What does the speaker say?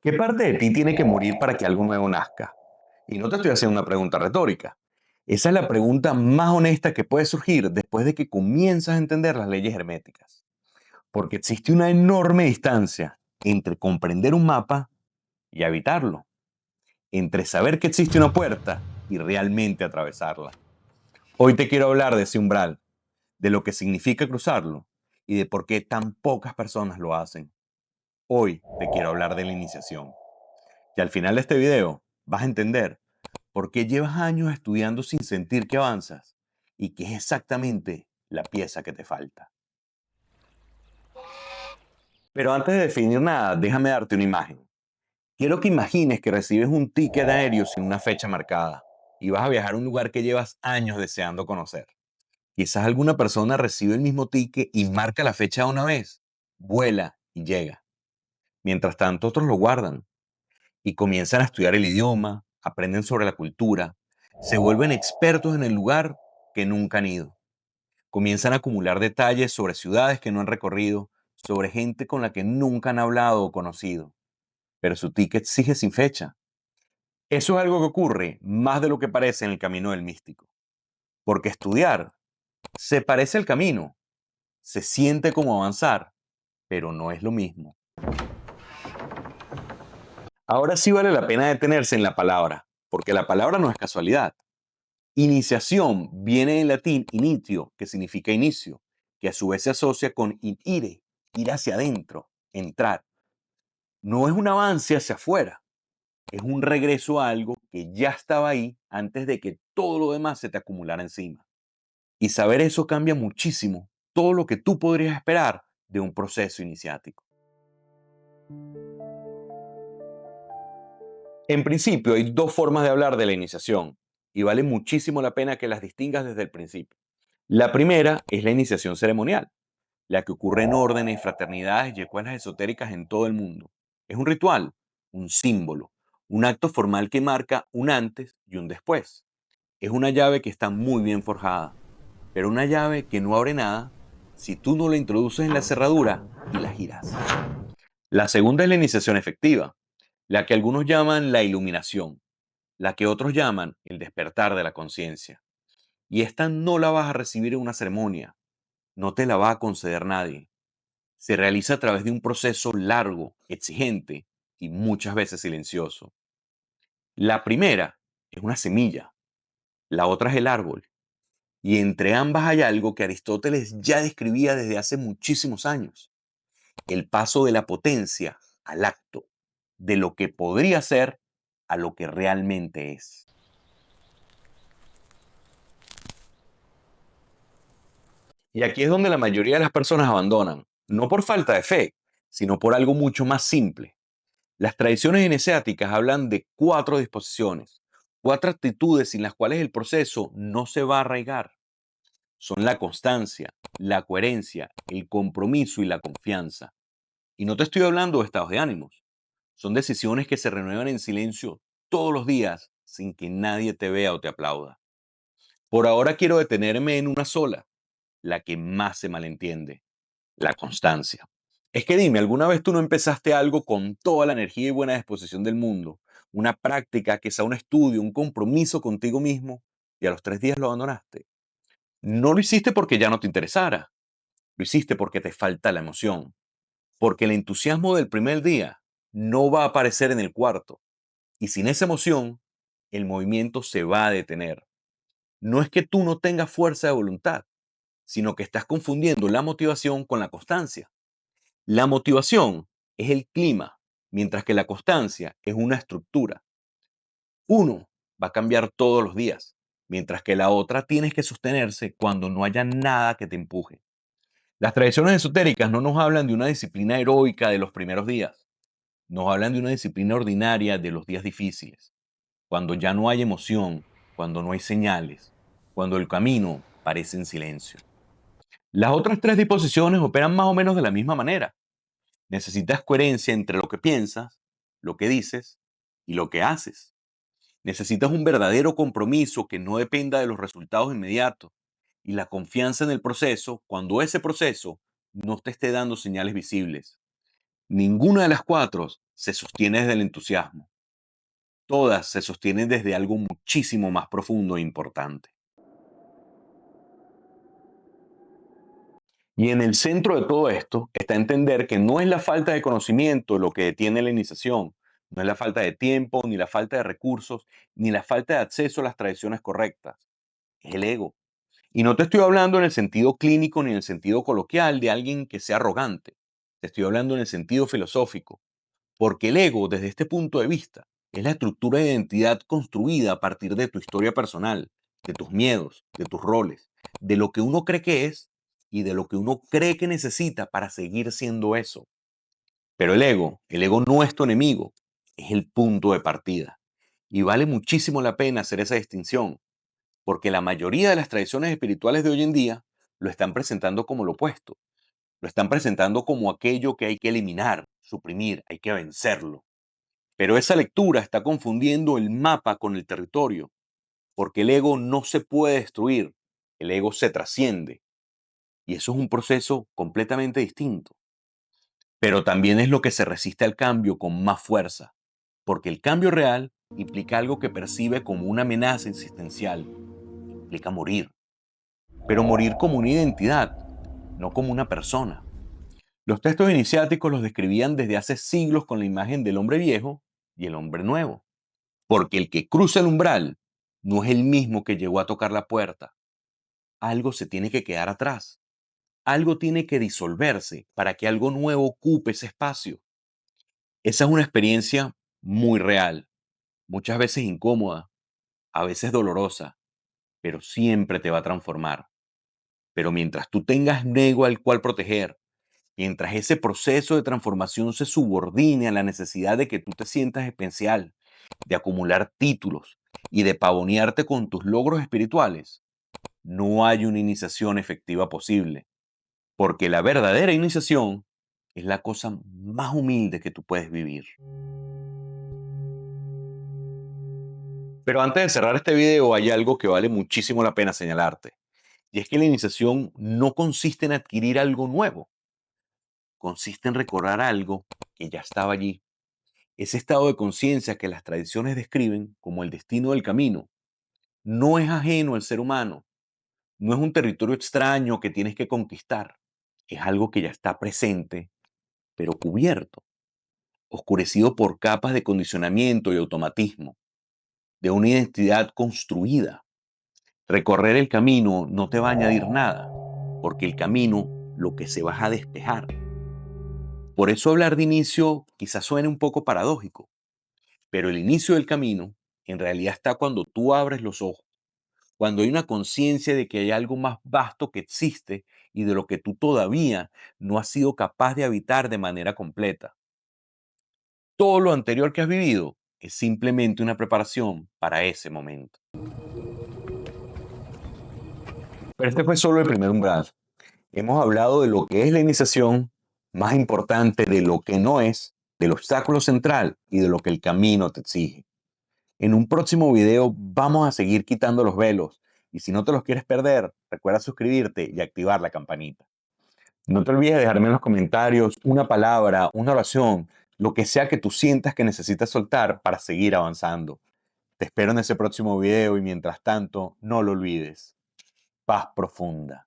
¿Qué parte de ti tiene que morir para que algo nuevo nazca? Y no te estoy haciendo una pregunta retórica. Esa es la pregunta más honesta que puede surgir después de que comienzas a entender las leyes herméticas. Porque existe una enorme distancia entre comprender un mapa y habitarlo, entre saber que existe una puerta y realmente atravesarla. Hoy te quiero hablar de ese umbral, de lo que significa cruzarlo y de por qué tan pocas personas lo hacen. Hoy te quiero hablar de la iniciación. Y al final de este video vas a entender por qué llevas años estudiando sin sentir que avanzas y qué es exactamente la pieza que te falta. Pero antes de definir nada, déjame darte una imagen. Quiero que imagines que recibes un ticket aéreo sin una fecha marcada y vas a viajar a un lugar que llevas años deseando conocer. Quizás alguna persona recibe el mismo ticket y marca la fecha de una vez, vuela y llega. Mientras tanto, otros lo guardan y comienzan a estudiar el idioma, aprenden sobre la cultura, se vuelven expertos en el lugar que nunca han ido. Comienzan a acumular detalles sobre ciudades que no han recorrido, sobre gente con la que nunca han hablado o conocido, pero su ticket sigue sin fecha. Eso es algo que ocurre más de lo que parece en el camino del místico, porque estudiar se parece al camino, se siente como avanzar, pero no es lo mismo. Ahora sí vale la pena detenerse en la palabra, porque la palabra no es casualidad. Iniciación viene del latín initio, que significa inicio, que a su vez se asocia con inire, ir hacia adentro, entrar. No es un avance hacia afuera, es un regreso a algo que ya estaba ahí antes de que todo lo demás se te acumulara encima. Y saber eso cambia muchísimo todo lo que tú podrías esperar de un proceso iniciático. En principio, hay dos formas de hablar de la iniciación y vale muchísimo la pena que las distingas desde el principio. La primera es la iniciación ceremonial, la que ocurre en órdenes, fraternidades y escuelas esotéricas en todo el mundo. Es un ritual, un símbolo, un acto formal que marca un antes y un después. Es una llave que está muy bien forjada, pero una llave que no abre nada si tú no la introduces en la cerradura y la giras. La segunda es la iniciación efectiva, la que algunos llaman la iluminación, la que otros llaman el despertar de la conciencia. Y esta no la vas a recibir en una ceremonia, no te la va a conceder nadie. Se realiza a través de un proceso largo, exigente y muchas veces silencioso. La primera es una semilla, la otra es el árbol, y entre ambas hay algo que Aristóteles ya describía desde hace muchísimos años, el paso de la potencia al acto, de lo que podría ser a lo que realmente es. Y aquí es donde la mayoría de las personas abandonan, no por falta de fe, sino por algo mucho más simple. Las tradiciones iniciáticas hablan de cuatro disposiciones, cuatro actitudes sin las cuales el proceso no se va a arraigar. Son la constancia, la coherencia, el compromiso y la confianza. Y no te estoy hablando de estados de ánimos. Son decisiones que se renuevan en silencio todos los días sin que nadie te vea o te aplauda. Por ahora quiero detenerme en una sola, la que más se malentiende, la constancia. Es que dime, ¿alguna vez tú no empezaste algo con toda la energía y buena disposición del mundo? Una práctica, quizá un estudio, un compromiso contigo mismo, y a los 3 días lo abandonaste. No lo hiciste porque ya no te interesara, lo hiciste porque te falta la emoción, porque el entusiasmo del primer día no va a aparecer en el cuarto, y sin esa emoción, el movimiento se va a detener. No es que tú no tengas fuerza de voluntad, sino que estás confundiendo la motivación con la constancia. La motivación es el clima, mientras que la constancia es una estructura. Uno va a cambiar todos los días, mientras que la otra tienes que sostenerse cuando no haya nada que te empuje. Las tradiciones esotéricas no nos hablan de una disciplina heroica de los primeros días, nos hablan de una disciplina ordinaria de los días difíciles, cuando ya no hay emoción, cuando no hay señales, cuando el camino parece en silencio. Las otras tres disposiciones operan más o menos de la misma manera. Necesitas coherencia entre lo que piensas, lo que dices y lo que haces. Necesitas un verdadero compromiso que no dependa de los resultados inmediatos y la confianza en el proceso cuando ese proceso no te esté dando señales visibles. Ninguna de las cuatro se sostiene desde el entusiasmo. Todas se sostienen desde algo muchísimo más profundo e importante. Y en el centro de todo esto está entender que no es la falta de conocimiento lo que detiene la iniciación, no es la falta de tiempo, ni la falta de recursos, ni la falta de acceso a las tradiciones correctas, es el ego. Y no te estoy hablando en el sentido clínico ni en el sentido coloquial de alguien que sea arrogante, te estoy hablando en el sentido filosófico, porque el ego, desde este punto de vista, es la estructura de identidad construida a partir de tu historia personal, de tus miedos, de tus roles, de lo que uno cree que es y de lo que uno cree que necesita para seguir siendo eso. Pero el ego no es tu enemigo, es el punto de partida. Y vale muchísimo la pena hacer esa distinción, porque la mayoría de las tradiciones espirituales de hoy en día lo están presentando como lo opuesto, lo están presentando como aquello que hay que eliminar, suprimir, hay que vencerlo. Pero esa lectura está confundiendo el mapa con el territorio, porque el ego no se puede destruir, el ego se trasciende, y eso es un proceso completamente distinto. Pero también es lo que se resiste al cambio con más fuerza, porque el cambio real implica algo que percibe como una amenaza existencial, implica morir, pero morir como una identidad, no como una persona. Los textos iniciáticos los describían desde hace siglos con la imagen del hombre viejo y el hombre nuevo. Porque el que cruza el umbral no es el mismo que llegó a tocar la puerta. Algo se tiene que quedar atrás. Algo tiene que disolverse para que algo nuevo ocupe ese espacio. Esa es una experiencia muy real, muchas veces incómoda, a veces dolorosa, pero siempre te va a transformar. Pero mientras tú tengas ego al cual proteger, mientras ese proceso de transformación se subordine a la necesidad de que tú te sientas especial, de acumular títulos y de pavonearte con tus logros espirituales, no hay una iniciación efectiva posible, porque la verdadera iniciación es la cosa más humilde que tú puedes vivir. Pero antes de cerrar este video hay algo que vale muchísimo la pena señalarte, y es que la iniciación no consiste en adquirir algo nuevo, consiste en recordar algo que ya estaba allí. Ese estado de conciencia que las tradiciones describen como el destino del camino no es ajeno al ser humano, no es un territorio extraño que tienes que conquistar, es algo que ya está presente, pero cubierto, oscurecido por capas de condicionamiento y automatismo, de una identidad construida. Recorrer el camino no te va a añadir nada, porque el camino lo que se va a despejar. Por eso hablar de inicio quizás suene un poco paradójico, pero el inicio del camino en realidad está cuando tú abres los ojos, cuando hay una conciencia de que hay algo más vasto que existe y de lo que tú todavía no has sido capaz de habitar de manera completa. Todo lo anterior que has vivido es simplemente una preparación para ese momento. Pero este fue solo el primer umbral. Hemos hablado de lo que es la iniciación, más importante de lo que no es, del obstáculo central y de lo que el camino te exige. En un próximo video vamos a seguir quitando los velos y si no te los quieres perder, recuerda suscribirte y activar la campanita. No te olvides de dejarme en los comentarios una palabra, una oración, lo que sea que tú sientas que necesitas soltar para seguir avanzando. Te espero en ese próximo video y mientras tanto, no lo olvides. Paz profunda.